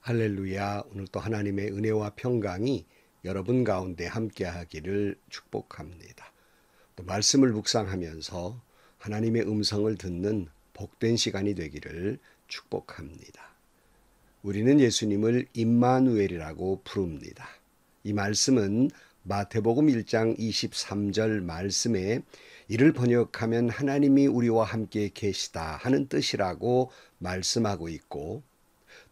할렐루야. 오늘 또 하나님의 은혜와 평강이 여러분 가운데 함께하기를 축복합니다. 또 말씀을 묵상하면서 하나님의 음성을 듣는 복된 시간이 되기를 축복합니다. 우리는 예수님을 임마누엘이라고 부릅니다. 이 말씀은 마태복음 1장 23절 말씀에 이를 번역하면 하나님이 우리와 함께 계시다 하는 뜻이라고 말씀하고 있고,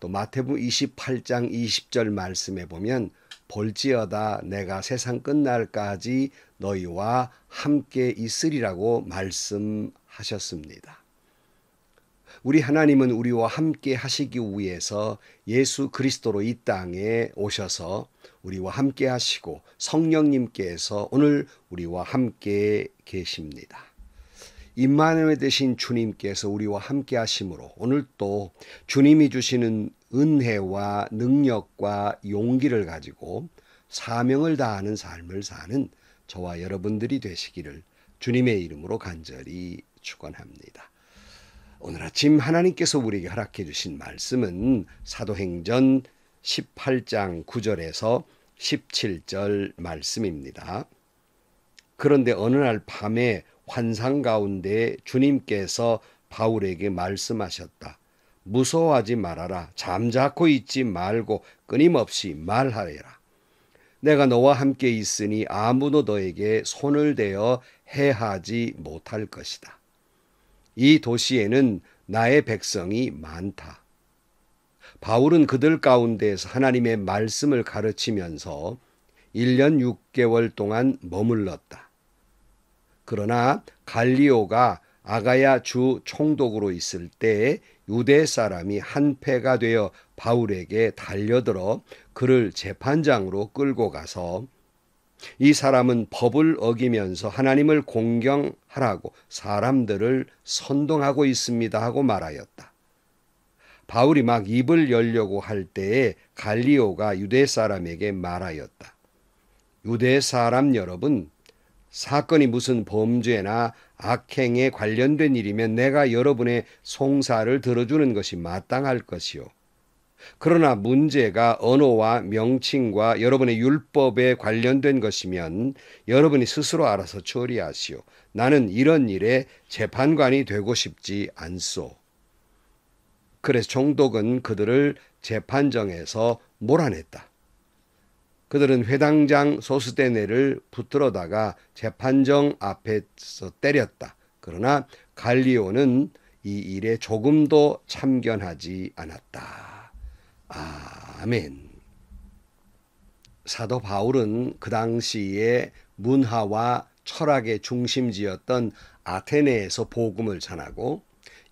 또 마태복음 28장 20절 말씀에 보면 볼지어다 내가 세상 끝날까지 너희와 함께 있으리라고 말씀하셨습니다. 우리 하나님은 우리와 함께 하시기 위해서 예수 그리스도로 이 땅에 오셔서 우리와 함께 하시고 성령님께서 오늘 우리와 함께 계십니다. 임마누엘 되신 주님께서 우리와 함께 하심으로 오늘 또 주님이 주시는 은혜와 능력과 용기를 가지고 사명을 다하는 삶을 사는 저와 여러분들이 되시기를 주님의 이름으로 간절히 축원합니다. 오늘 아침 하나님께서 우리에게 허락해 주신 말씀은 사도행전 18장 9절에서 17절 말씀입니다. 그런데 어느 날 밤에 환상 가운데 주님께서 바울에게 말씀하셨다. 무서워하지 말아라. 잠자코 있지 말고 끊임없이 말하여라. 내가 너와 함께 있으니 아무도 너에게 손을 대어 해하지 못할 것이다. 이 도시에는 나의 백성이 많다. 바울은 그들 가운데에서 하나님의 말씀을 가르치면서 1년 6개월 동안 머물렀다. 그러나 갈리오가 아가야 주 총독으로 있을 때 유대 사람이 한패가 되어 바울에게 달려들어 그를 재판장으로 끌고 가서 이 사람은 법을 어기면서 하나님을 공경하라고 사람들을 선동하고 있습니다 하고 말하였다. 바울이 막 입을 열려고 할 때에 갈리오가 유대 사람에게 말하였다. 유대 사람 여러분, 사건이 무슨 범죄나 악행에 관련된 일이면 내가 여러분의 송사를 들어주는 것이 마땅할 것이요. 그러나 문제가 언어와 명칭과 여러분의 율법에 관련된 것이면 여러분이 스스로 알아서 처리하시오. 나는 이런 일에 재판관이 되고 싶지 않소. 그래서 총독은 그들을 재판정에서 몰아냈다. 그들은 회당장 소스데네를 붙들어다가 재판정 앞에서 때렸다. 그러나 갈리오는 이 일에 조금도 참견하지 않았다. 아멘. 사도 바울은 그 당시에 문화와 철학의 중심지였던 아테네에서 복음을 전하고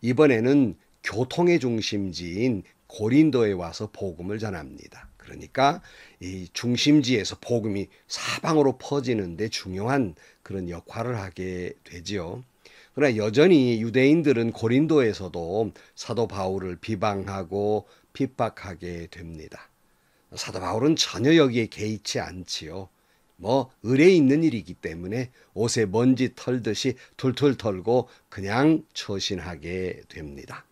이번에는 교통의 중심지인 고린도에 와서 복음을 전합니다. 그러니까 이 중심지에서 복음이 사방으로 퍼지는데 중요한 그런 역할을 하게 되지요. 그러나 여전히 유대인들은 고린도에서도 사도 바울을 비방하고 핍박하게 됩니다. 사도 바울은 전혀 여기에 개의치 않지요. 의례 있는 일이기 때문에 옷에 먼지 털듯이 툴툴 털고 그냥 처신하게 됩니다.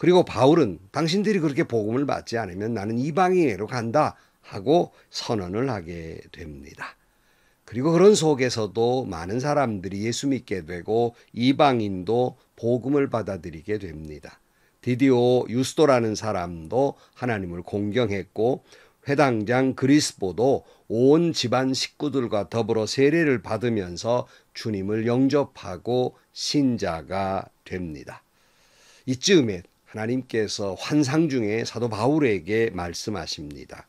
그리고 바울은 당신들이 그렇게 복음을 받지 않으면 나는 이방인으로 간다 하고 선언을 하게 됩니다. 그리고 그런 속에서도 많은 사람들이 예수 믿게 되고 이방인도 복음을 받아들이게 됩니다. 디디오 유스도라는 사람도 하나님을 공경했고 회당장 그리스보도 온 집안 식구들과 더불어 세례를 받으면서 주님을 영접하고 신자가 됩니다. 이쯤에 하나님께서 환상 중에 사도 바울에게 말씀하십니다.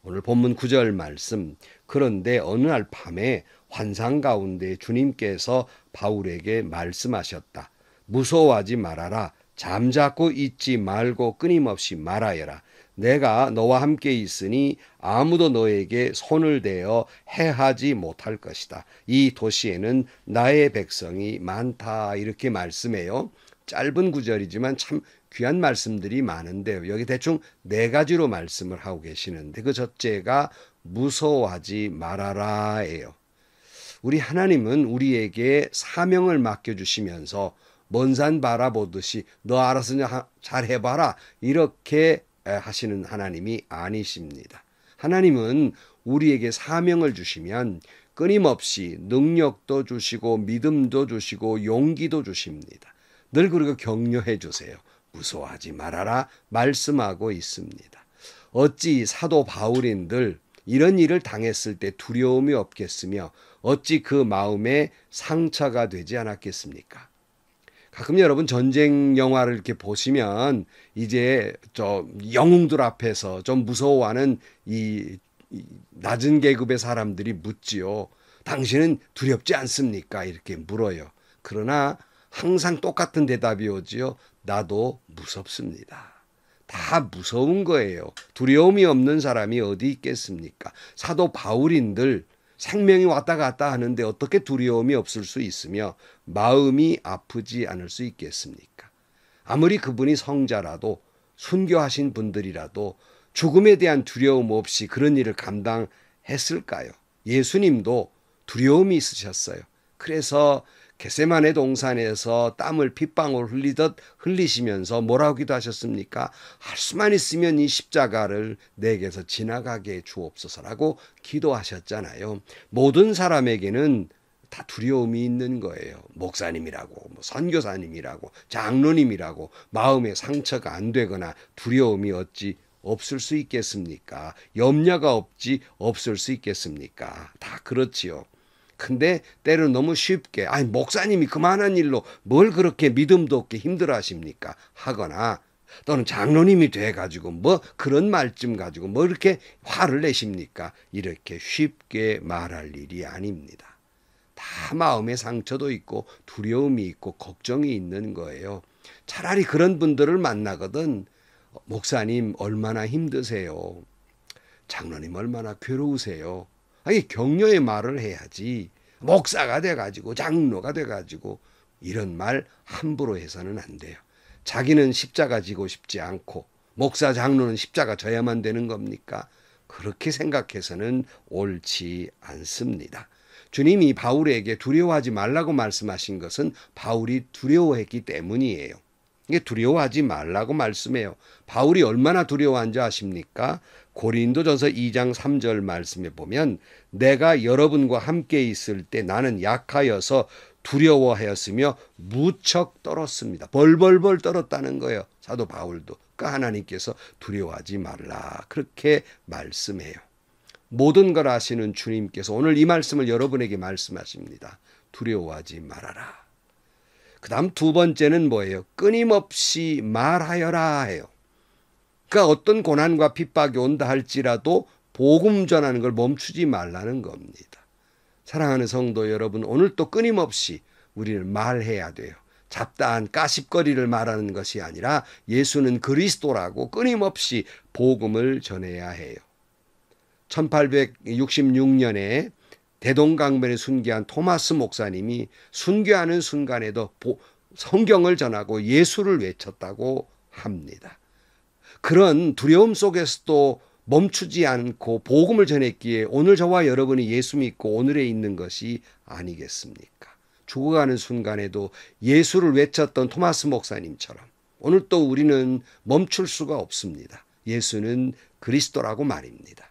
오늘 본문 9절 말씀. 그런데 어느 날 밤에 환상 가운데 주님께서 바울에게 말씀하셨다. 무서워하지 말아라. 잠자코 있지 말고 끊임없이 말하여라. 내가 너와 함께 있으니 아무도 너에게 손을 대어 해하지 못할 것이다. 이 도시에는 나의 백성이 많다. 이렇게 말씀해요. 짧은 구절이지만 참 귀한 말씀들이 많은데요. 여기 대충 4가지로 말씀을 하고 계시는데 그 첫째가 무서워하지 말아라예요. 우리 하나님은 우리에게 사명을 맡겨주시면서 먼 산 바라보듯이 너 알아서 잘 해봐라 이렇게 하시는 하나님이 아니십니다. 하나님은 우리에게 사명을 주시면 끊임없이 능력도 주시고 믿음도 주시고 용기도 주십니다. 늘 그리고 격려해 주세요. 무서워하지 말아라 말씀하고 있습니다. 어찌 사도 바울인들 이런 일을 당했을 때 두려움이 없겠으며 어찌 그 마음에 상처가 되지 않았겠습니까? 가끔 여러분 전쟁 영화를 이렇게 보시면 이제 저 영웅들 앞에서 좀 무서워하는 이 낮은 계급의 사람들이 묻지요. 당신은 두렵지 않습니까? 이렇게 물어요. 그러나 항상 똑같은 대답이 오지요. 나도 무섭습니다. 다 무서운 거예요. 두려움이 없는 사람이 어디 있겠습니까? 사도 바울인들 생명이 왔다 갔다 하는데 어떻게 두려움이 없을 수 있으며 마음이 아프지 않을 수 있겠습니까? 아무리 그분이 성자라도 순교하신 분들이라도 죽음에 대한 두려움 없이 그런 일을 감당했을까요? 예수님도 두려움이 있으셨어요. 그래서 겟세마네 동산에서 땀을 핏방울 흘리듯 흘리시면서 뭐라고 기도하셨습니까? 할 수만 있으면 이 십자가를 내게서 지나가게 주옵소서라고 기도하셨잖아요. 모든 사람에게는 다 두려움이 있는 거예요. 목사님이라고, 선교사님이라고, 장로님이라고 마음에 상처가 안 되거나 두려움이 어찌 없을 수 있겠습니까? 염려가 없을 수 있겠습니까? 다 그렇지요. 근데 때로 너무 쉽게 목사님이 그만한 일로 뭘 그렇게 믿음도 없게 힘들어 하십니까? 하거나 또는 장로님이 돼가지고 뭐 그런 말씀 가지고 뭐 이렇게 화를 내십니까? 이렇게 쉽게 말할 일이 아닙니다. 다 마음의 상처도 있고 두려움이 있고 걱정이 있는 거예요. 차라리 그런 분들을 만나거든 목사님 얼마나 힘드세요? 장로님 얼마나 괴로우세요? 아니 격려의 말을 해야지 목사가 돼가지고 장로가 돼가지고 이런 말 함부로 해서는 안 돼요. 자기는 십자가 지고 싶지 않고 목사 장로는 십자가 져야만 되는 겁니까? 그렇게 생각해서는 옳지 않습니다. 주님이 바울에게 두려워하지 말라고 말씀하신 것은 바울이 두려워했기 때문이에요. 이게 두려워하지 말라고 말씀해요. 바울이 얼마나 두려워한지 아십니까? 고린도전서 2장 3절 말씀에 보면 내가 여러분과 함께 있을 때 나는 약하여서 두려워하였으며 무척 떨었습니다. 벌벌벌 떨었다는 거예요. 사도 바울도. 그러니까 하나님께서 두려워하지 말라 그렇게 말씀해요. 모든 걸 아시는 주님께서 오늘 이 말씀을 여러분에게 말씀하십니다. 두려워하지 말아라. 그 다음 두 번째는 뭐예요? 끊임없이 말하여라 해요. 그러니까 어떤 고난과 핍박이 온다 할지라도 복음 전하는 걸 멈추지 말라는 겁니다. 사랑하는 성도 여러분, 오늘 또 끊임없이 우리는 말해야 돼요. 잡다한 까십거리를 말하는 것이 아니라 예수는 그리스도라고 끊임없이 복음을 전해야 해요. 1866년에 대동강변에 순교한 토마스 목사님이 순교하는 순간에도 성경을 전하고 예수를 외쳤다고 합니다. 그런 두려움 속에서도 멈추지 않고 복음을 전했기에 오늘 저와 여러분이 예수 믿고 오늘에 있는 것이 아니겠습니까? 죽어가는 순간에도 예수를 외쳤던 토마스 목사님처럼 오늘 또 우리는 멈출 수가 없습니다. 예수는 그리스도라고 말입니다.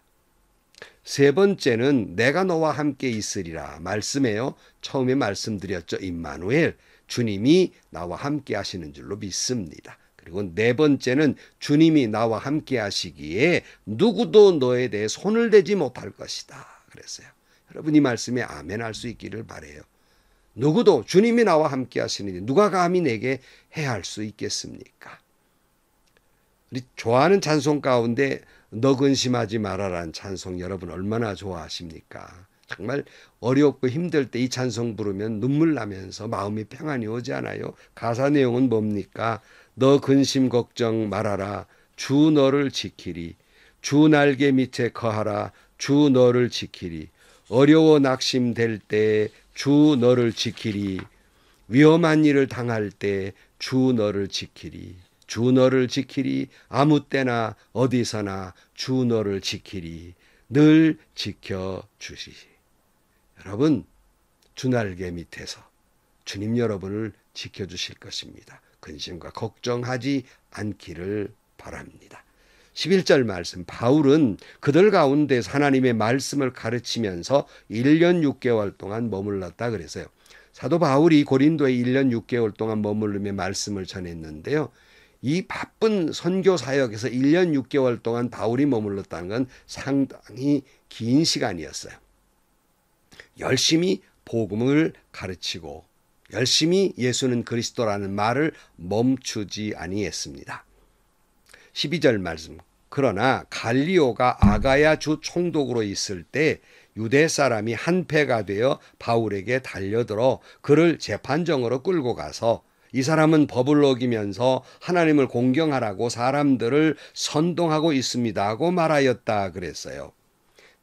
세 번째는 내가 너와 함께 있으리라 말씀해요. 처음에 말씀드렸죠. 임마누엘, 주님이 나와 함께 하시는 줄로 믿습니다. 그리고 네 번째는 주님이 나와 함께 하시기에 누구도 너에 대해 손을 대지 못할 것이다. 그랬어요. 여러분 이 말씀에 아멘 할 수 있기를 바라요. 누구도 주님이 나와 함께 하시는데 누가 감히 내게 해할 수 있겠습니까? 우리 좋아하는 찬송 가운데 너 근심하지 말아라는 찬송 여러분 얼마나 좋아하십니까? 정말 어렵고 힘들 때 이 찬송 부르면 눈물 나면서 마음이 평안이 오지 않아요? 가사 내용은 뭡니까? 너 근심 걱정 말아라. 주 너를 지키리. 주 날개 밑에 거하라. 주 너를 지키리. 어려워 낙심될 때 주 너를 지키리. 위험한 일을 당할 때 주 너를 지키리. 주 너를 지키리. 아무 때나 어디서나 주 너를 지키리. 늘 지켜주시리. 여러분 주 날개 밑에서 주님 여러분을 지켜주실 것입니다. 근심과 걱정하지 않기를 바랍니다. 11절 말씀, 바울은 그들 가운데서 하나님의 말씀을 가르치면서 1년 6개월 동안 머물렀다 그래서요. 사도 바울이 고린도에 1년 6개월 동안 머무르며 말씀을 전했는데요. 이 바쁜 선교 사역에서 1년 6개월 동안 바울이 머물렀다는 건 상당히 긴 시간이었어요. 열심히 복음을 가르치고 열심히 예수는 그리스도라는 말을 멈추지 아니했습니다. 12절 말씀, 그러나 갈리오가 아가야 주 총독으로 있을 때 유대 사람이 한패가 되어 바울에게 달려들어 그를 재판정으로 끌고 가서 이 사람은 법을 어기면서 하나님을 공경하라고 사람들을 선동하고 있습니다 하고 말하였다 그랬어요.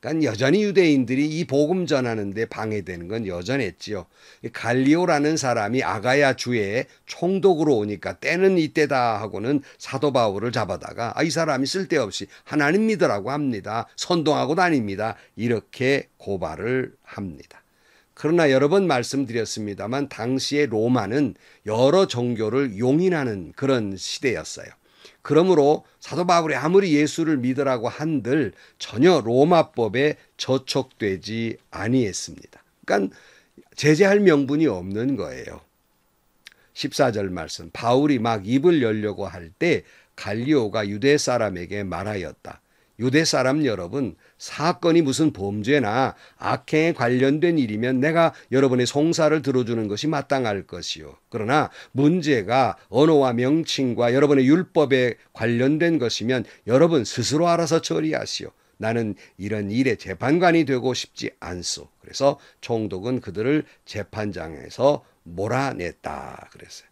그러니까 여전히 유대인들이 이 복음 전하는데 방해되는 건 여전했지요. 갈리오라는 사람이 아가야 주의 총독으로 오니까 때는 이때다 하고는 사도 바울을 잡아다가 이 사람이 쓸데없이 하나님 믿으라고 합니다. 선동하고 다닙니다. 이렇게 고발을 합니다. 그러나 여러 번 말씀드렸습니다만 당시의 로마는 여러 종교를 용인하는 그런 시대였어요. 그러므로 사도 바울이 아무리 예수를 믿으라고 한들 전혀 로마법에 저촉되지 아니했습니다. 그러니까 제재할 명분이 없는 거예요. 14절 말씀, 바울이 막 입을 열려고 할 때 갈리오가 유대 사람에게 말하였다. 유대 사람 여러분, 사건이 무슨 범죄나 악행에 관련된 일이면 내가 여러분의 송사를 들어주는 것이 마땅할 것이요. 그러나 문제가 언어와 명칭과 여러분의 율법에 관련된 것이면 여러분 스스로 알아서 처리하시오. 나는 이런 일의 재판관이 되고 싶지 않소. 그래서 총독은 그들을 재판장에서 몰아냈다 그랬어요.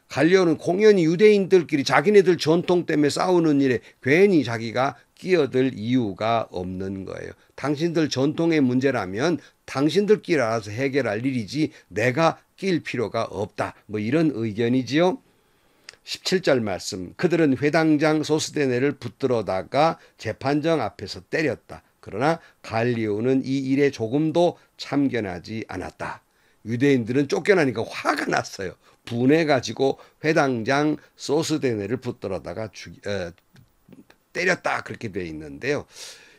갈리오는 공연히 유대인들끼리 자기네들 전통 때문에 싸우는 일에 괜히 자기가 끼어들 이유가 없는 거예요. 당신들 전통의 문제라면 당신들끼리 알아서 해결할 일이지 내가 낄 필요가 없다. 뭐 이런 의견이지요. 17절 말씀, 그들은 회당장 소스데네를 붙들어다가 재판정 앞에서 때렸다. 그러나 갈리오는 이 일에 조금도 참견하지 않았다. 유대인들은 쫓겨나니까 화가 났어요. 분해가지고 회당장 소스데네를 붙들어다가 때렸다 그렇게 되어 있는데요.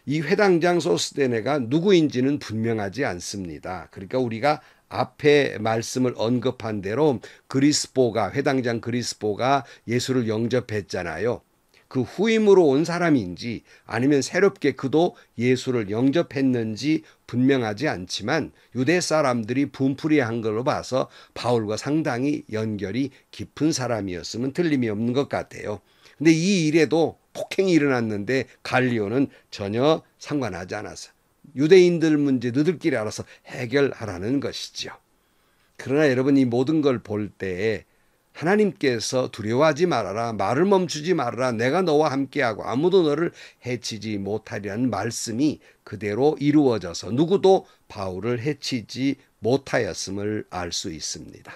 이 회당장 소스데네가 누구인지는 분명하지 않습니다. 그러니까 우리가 앞에 말씀을 언급한 대로 회당장 그리스보가 예수를 영접했잖아요. 그 후임으로 온 사람인지 아니면 새롭게 그도 예수를 영접했는지 분명하지 않지만 유대 사람들이 분풀이한 걸로 봐서 바울과 상당히 연결이 깊은 사람이었으면 틀림이 없는 것 같아요. 근데 이 일에도 폭행이 일어났는데 갈리오는 전혀 상관하지 않았어요. 유대인들 문제 너희들끼리 알아서 해결하라는 것이죠. 그러나 여러분 이 모든 걸 볼 때 하나님께서 두려워하지 말아라, 말을 멈추지 말아라, 내가 너와 함께하고 아무도 너를 해치지 못하리라는 말씀이 그대로 이루어져서 누구도 바울을 해치지 못하였음을 알 수 있습니다.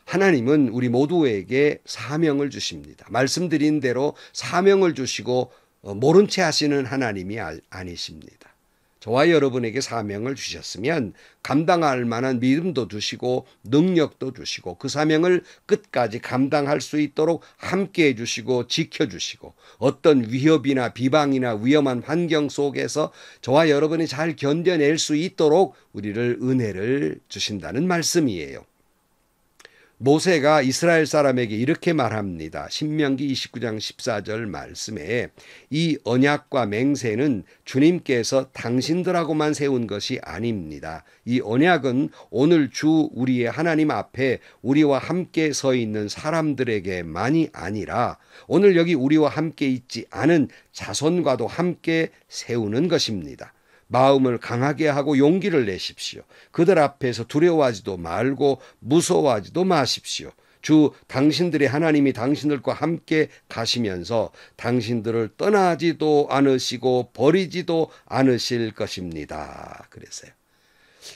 하나님은 우리 모두에게 사명을 주십니다. 말씀드린 대로 사명을 주시고 모른 채 하시는 하나님이 아니십니다. 저와 여러분에게 사명을 주셨으면 감당할 만한 믿음도 주시고 능력도 주시고 그 사명을 끝까지 감당할 수 있도록 함께해 주시고 지켜주시고 어떤 위협이나 비방이나 위험한 환경 속에서 저와 여러분이 잘 견뎌낼 수 있도록 우리를 은혜를 주신다는 말씀이에요. 모세가 이스라엘 사람에게 이렇게 말합니다. 신명기 29장 14절 말씀에 이 언약과 맹세는 주님께서 당신들하고만 세운 것이 아닙니다. 이 언약은 오늘 주 우리의 하나님 앞에 우리와 함께 서 있는 사람들에게만이 아니라 오늘 여기 우리와 함께 있지 않은 자손과도 함께 세우는 것입니다. 마음을 강하게 하고 용기를 내십시오. 그들 앞에서 두려워하지도 말고 무서워하지도 마십시오. 주 당신들의 하나님이 당신들과 함께 가시면서 당신들을 떠나지도 않으시고 버리지도 않으실 것입니다. 그랬어요.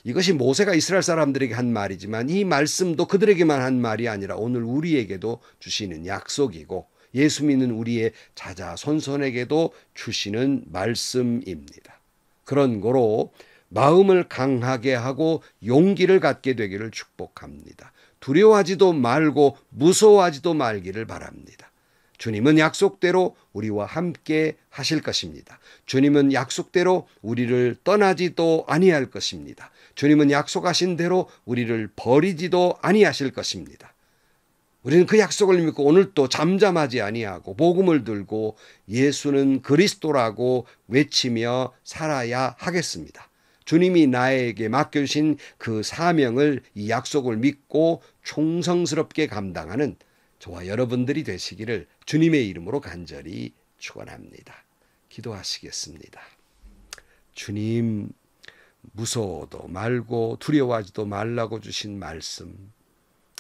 이것이 모세가 이스라엘 사람들에게 한 말이지만 이 말씀도 그들에게만 한 말이 아니라 오늘 우리에게도 주시는 약속이고 예수 믿는 우리의 자자손손에게도 주시는 말씀입니다. 그런 거로 마음을 강하게 하고 용기를 갖게 되기를 축복합니다. 두려워하지도 말고 무서워하지도 말기를 바랍니다. 주님은 약속대로 우리와 함께 하실 것입니다. 주님은 약속대로 우리를 떠나지도 아니할 것입니다. 주님은 약속하신 대로 우리를 버리지도 아니하실 것입니다. 우리는 그 약속을 믿고 오늘도 잠잠하지 아니하고 복음을 들고 예수는 그리스도라고 외치며 살아야 하겠습니다. 주님이 나에게 맡겨주신 그 사명을, 이 약속을 믿고 충성스럽게 감당하는 저와 여러분들이 되시기를 주님의 이름으로 간절히 축원합니다. 기도하시겠습니다. 주님, 무서워도 말고 두려워하지도 말라고 주신 말씀,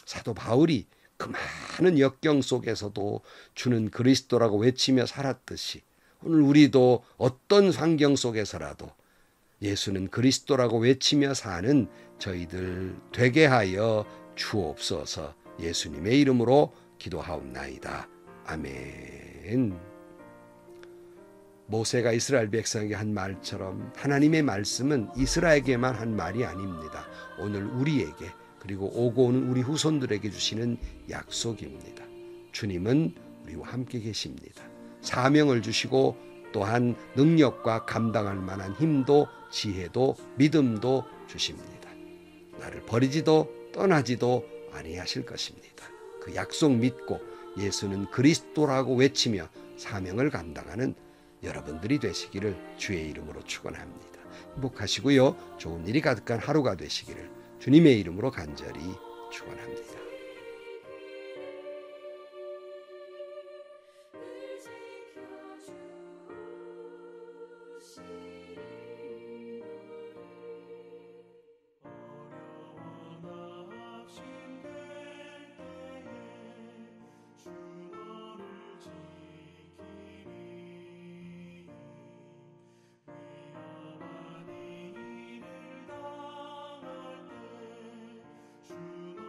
사도 바울이 그 많은 역경 속에서도 주는 그리스도라고 외치며 살았듯이 오늘 우리도 어떤 환경 속에서라도 예수는 그리스도라고 외치며 사는 저희들 되게 하여 주옵소서. 예수님의 이름으로 기도하옵나이다. 아멘. 모세가 이스라엘 백성에게 한 말처럼 하나님의 말씀은 이스라엘에게만 한 말이 아닙니다. 오늘 우리에게, 그리고 오고 오는 우리 후손들에게 주시는 약속입니다. 주님은 우리와 함께 계십니다. 사명을 주시고 또한 능력과 감당할 만한 힘도 지혜도 믿음도 주십니다. 나를 버리지도 떠나지도 아니하실 것입니다. 그 약속 믿고 예수는 그리스도라고 외치며 사명을 감당하는 여러분들이 되시기를 주의 이름으로 축원합니다. 행복하시고요. 좋은 일이 가득한 하루가 되시기를 주님의 이름으로 간절히 축원합니다.